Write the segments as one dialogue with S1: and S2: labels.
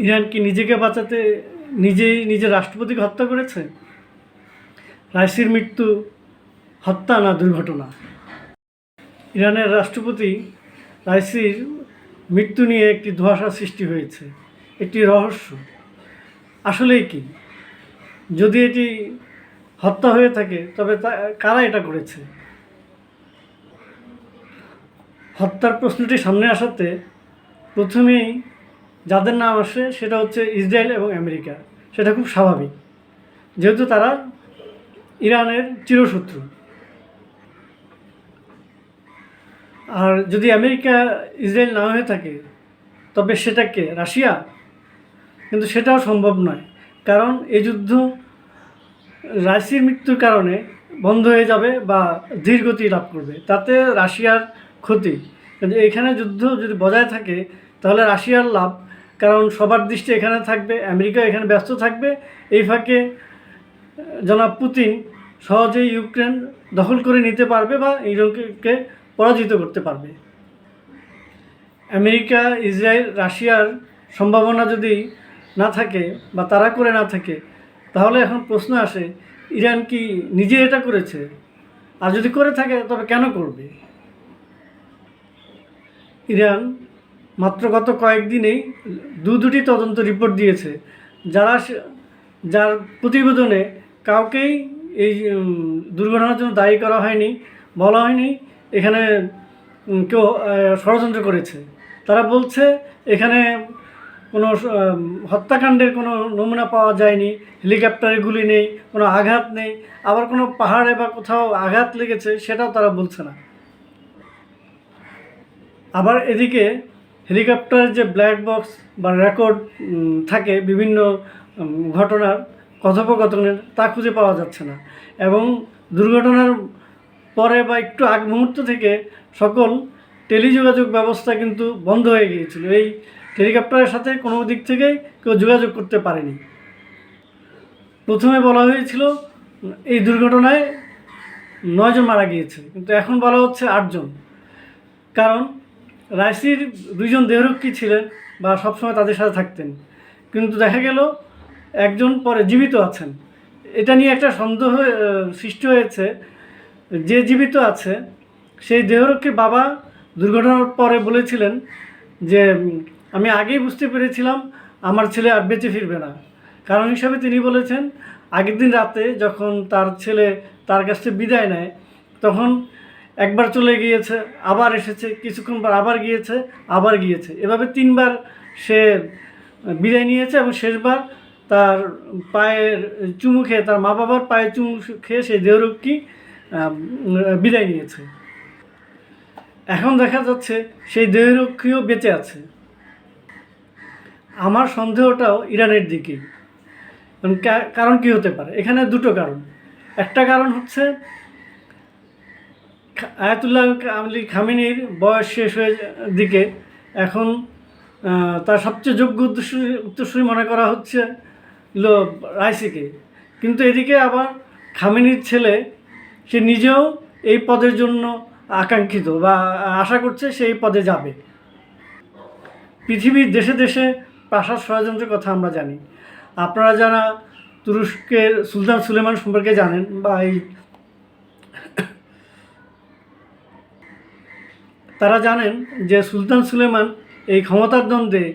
S1: Iran কি নিজেকে বাঁচাতে নিজেই নিজের রাষ্ট্রপতিকে হত্যা করেছে? রাইসির মৃত্যু হত্যা না দুর্ঘটনা? ইরানের রাষ্ট্রপতি রাইসির মৃত্যু নিয়ে একটি ধোঁয়াশা সৃষ্টি হয়েছে, একটি রহস্য। আসলেই কি? যদি এটি হত্যা হয়ে থাকে তবে কারা এটা করেছে? হত্যার প্রশ্নটি সামনে আসাতে প্রথমেই যাদের নাম আসে সেটা হচ্ছে ইসরায়েল এবং আমেরিকা। সেটা খুব স্বাভাবিক, যেহেতু তারা ইরানের চিরশত্রু। আর যদি আমেরিকা ইসরায়েল না হয়ে থাকে তবে সেটা কে? রাশিয়া? কিন্তু সেটাও সম্ভব নয়, কারণ এই যুদ্ধ রাশিয়ার মৃত্যুর কারণে বন্ধ হয়ে যাবে বা ধীরগতি লাভ করবে, তাতে রাশিয়ার ক্ষতি। কিন্তু এখানে যুদ্ধ যদি বজায় থাকে তাহলে রাশিয়ার লাভ, কারণ সবার দৃষ্টি এখানে থাকবে, আমেরিকা এখানে ব্যস্ত থাকবে। এই ফাঁকে জনাব পুতিন সহজেই ইউক্রেন দখল করে নিতে পারবে বা ইউক্রেনকে পরাজিত করতে পারবে। আমেরিকা, ইসরায়েল, রাশিয়ার সম্ভাবনা যদি না থাকে বা তারা করে না থাকে, তাহলে এখন প্রশ্ন আসে ইরান কি নিজে এটা করেছে? আর যদি করে থাকে তবে কেন করবে? ইরান মাত্র গত কয়েকদিনেই দুটি তদন্ত রিপোর্ট দিয়েছে, যার প্রতিবেদনে কাউকেই এই দুর্ঘটনার জন্য দায়ী করা হয়নি, বলা হয়নি এখানে কেউ ষড়যন্ত্র করেছে। তারা বলছে এখানে কোনো হত্যাকাণ্ডের কোনো নমুনা পাওয়া যায়নি, হেলিকপ্টারে গুলি নেই, কোনো আঘাত নেই, আবার কোনো পাহাড়ে বা কোথাও আঘাত লেগেছে সেটাও তারা বলছে না। আবার এদিকে হেলিকপ্টারের যে ব্ল্যাক বক্স বা রেকর্ড থাকে বিভিন্ন ঘটনার কথোপকথনের, তা খুঁজে পাওয়া যাচ্ছে না। এবং দুর্ঘটনার পরে বা একটু আগ মুহূর্ত থেকে সকল টেলিযোগাযোগ ব্যবস্থা কিন্তু বন্ধ হয়ে গিয়েছিল। এই হেলিকপ্টারের সাথে কোনো দিক থেকেই কেউ যোগাযোগ করতে পারেনি। প্রথমে বলা হয়েছিল এই দুর্ঘটনায় 9 জন মারা গিয়েছে, কিন্তু এখন বলা হচ্ছে 8 জন। কারণ রাইসির 2 জন দেহরক্ষী ছিলেন বা সবসময় তাদের সাথে থাকতেন, কিন্তু দেখা গেল একজন পরে জীবিত আছেন। এটা নিয়ে একটা সন্দেহ সৃষ্টি হয়েছে। যে জীবিত আছে সেই দেহরক্ষীর বাবা দুর্ঘটনার পরে বলেছিলেন যে আমি আগেই বুঝতে পেরেছিলাম আমার ছেলে আর বেঁচে ফিরবে না। কারণ হিসাবে তিনি বলেছেন আগের দিন রাতে যখন তার ছেলে তার কাছ থেকে বিদায় নেয়, তখন একবার চলে গিয়েছে, আবার এসেছে, কিছুক্ষণ পর আবার গিয়েছে, আবার গিয়েছে, এভাবে 3 বার সে বিদায় নিয়েছে। এবং শেষবার তার পায়ের চুমু খেয়ে, তার মা বাবার পায়ে চুমু খেয়ে সেই দেহরক্ষী বিদায় নিয়েছে। এখন দেখা যাচ্ছে সেই দেহরক্ষীও বেঁচে আছে। আমার সন্দেহটাও ইরানের দিকেই। কারণ কি হতে পারে? এখানে দুটো কারণ। একটা কারণ হচ্ছে আয়াতুল্লাহ আলী খামেনির বয়স শেষ হয়ে দিকে, এখন তার সবচেয়ে যোগ্য উত্তরসূরি মনে করা হচ্ছে রাইসিকে। কিন্তু এদিকে আবার খামেনির ছেলে, সে নিজেও এই পদের জন্য আকাঙ্ক্ষিত বা আশা করছে সেই পদে যাবে। পৃথিবীর দেশে দেশে প্রাসাদ ষড়যন্ত্রের কথা আমরা জানি। আপনারা যারা তুরস্কের সুলতান সুলেমান সম্পর্কে জানেন বা তারা জানেন যে সুলতান সুলেমান এই ক্ষমতার দ্বন্দ্বে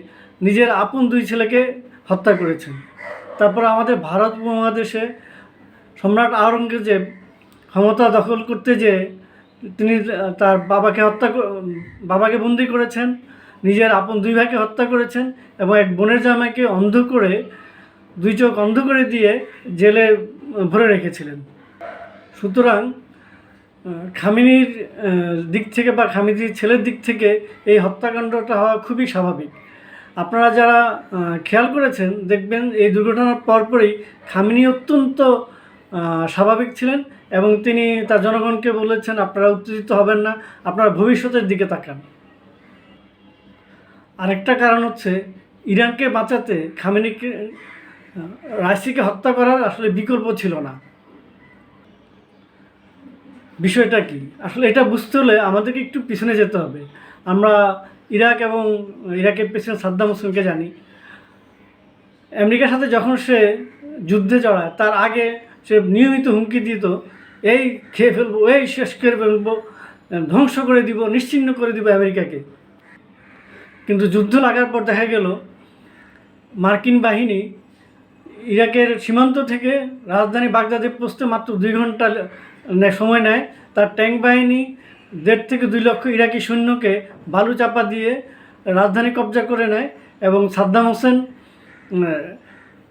S1: নিজের আপন 2 ছেলেকে হত্যা করেছেন। তারপর আমাদের ভারত উপমহাদেশে সম্রাট আওরঙ্গজেব ক্ষমতা দখল করতে যেয়ে তিনি তার বাবাকে বন্দি করেছেন, নিজের আপন 2 ভাইকে হত্যা করেছেন এবং এক বোনের জামাইকে অন্ধ করে 2 চোখ অন্ধ করে দিয়ে জেলে ভরে রেখেছিলেন। সুতরাং খামেনির দিক থেকে বা খামেনির ছেলের দিক থেকে এই হত্যাকাণ্ডটা হওয়া খুবই স্বাভাবিক। আপনারা যারা খেয়াল করেছেন দেখবেন এই দুর্ঘটনার পরপরই খামেনি অত্যন্ত স্বাভাবিক ছিলেন এবং তিনি তার জনগণকে বলেছেন আপনারা উত্তেজিত হবেন না, আপনারা ভবিষ্যতের দিকে তাকান। আরেকটা কারণ হচ্ছে ইরানকে বাঁচাতে রাইসিকে হত্যা করার আসলে বিকল্প ছিল না। বিষয়টা কি? আসলে এটা বুঝতে হলে আমাদেরকে একটু পিছনে যেতে হবে। আমরা ইরাক এবং ইরাকের প্রেসিডেন্ট সাদ্দাম হোসেনকে জানি। আমেরিকার সাথে যখন সে যুদ্ধে জড়ায় তার আগে সে নিয়মিত হুমকি দিত, এই খেয়ে ফেলবো, এই শেষ করে ফেলবো, ধ্বংস করে দিব, নিশ্চিহ্ন করে দিব আমেরিকাকে। কিন্তু যুদ্ধ লাগার পর দেখা গেল মার্কিন বাহিনী ইরাকের সীমান্ত থেকে রাজধানী বাগদাদে পৌঁছতে মাত্র 2 ঘন্টা সময় নেয়। তার ট্যাঙ্ক বাহিনী 1.5 থেকে 2 লক্ষ ইরাকি সৈন্যকে বালু চাপা দিয়ে রাজধানী কবজা করে নেয় এবং সাদ্দাম হোসেন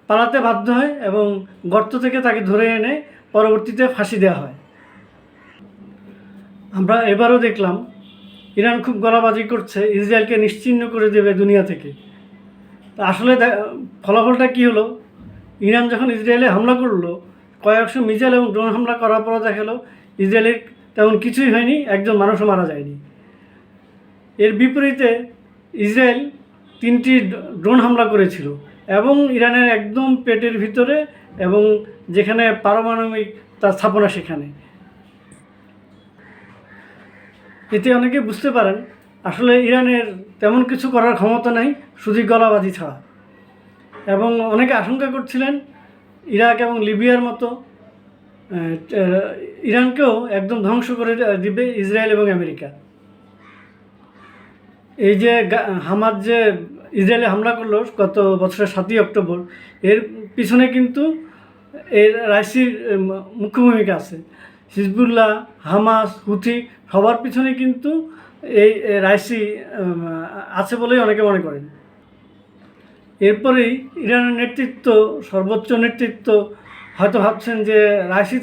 S1: পালাতে বাধ্য হয় এবং গর্ত থেকে তাকে ধরে এনে পরবর্তীতে ফাঁসি দেওয়া হয়। আমরা এবারও দেখলাম ইরান খুব গলাবাজি করছে, ইসরায়েলকে নিশ্চিহ্ন করে দেবে দুনিয়া থেকে। তা আসলে ফলাফলটা কী হলো? ইরান যখন ইসরায়েলে হামলা করলো, কয়েকশো মিসাইল এবং ড্রোন হামলা করার পরও দেখা গেলো ইসরায়েলের তেমন কিছুই হয়নি, একজন মানুষও মারা যায়নি। এর বিপরীতে ইসরায়েল 3টি ড্রোন হামলা করেছিল এবং ইরানের একদম পেটের ভিতরে এবং যেখানে পারমাণবিক তার স্থাপনা সেখানে। এতে অনেকে বুঝতে পারেন আসলে ইরানের তেমন কিছু করার ক্ষমতা নাই, শুধু গলাবাজি ছাড়া। এবং অনেকে আশঙ্কা করছিলেন ইরাক এবং লিবিয়ার মতো ইরানকেও একদম ধ্বংস করে দিবে ইসরায়েল এবং আমেরিকা। এই যে হামাস যে ইসরায়েলে হামলা করলো গত বছরের 7ই অক্টোবর, এর পিছনে কিন্তু এর রাইসির মুখ্য ভূমিকা আছে। হিজবুল্লাহ, হামাস, হুথি সবার পিছনে কিন্তু এই রাইসি আছে বলেই অনেকে মনে করেন। এরপরেই ইরানের নেতৃত্ব, সর্বোচ্চ নেতৃত্ব হয়তো ভাবছেন যে রাইসি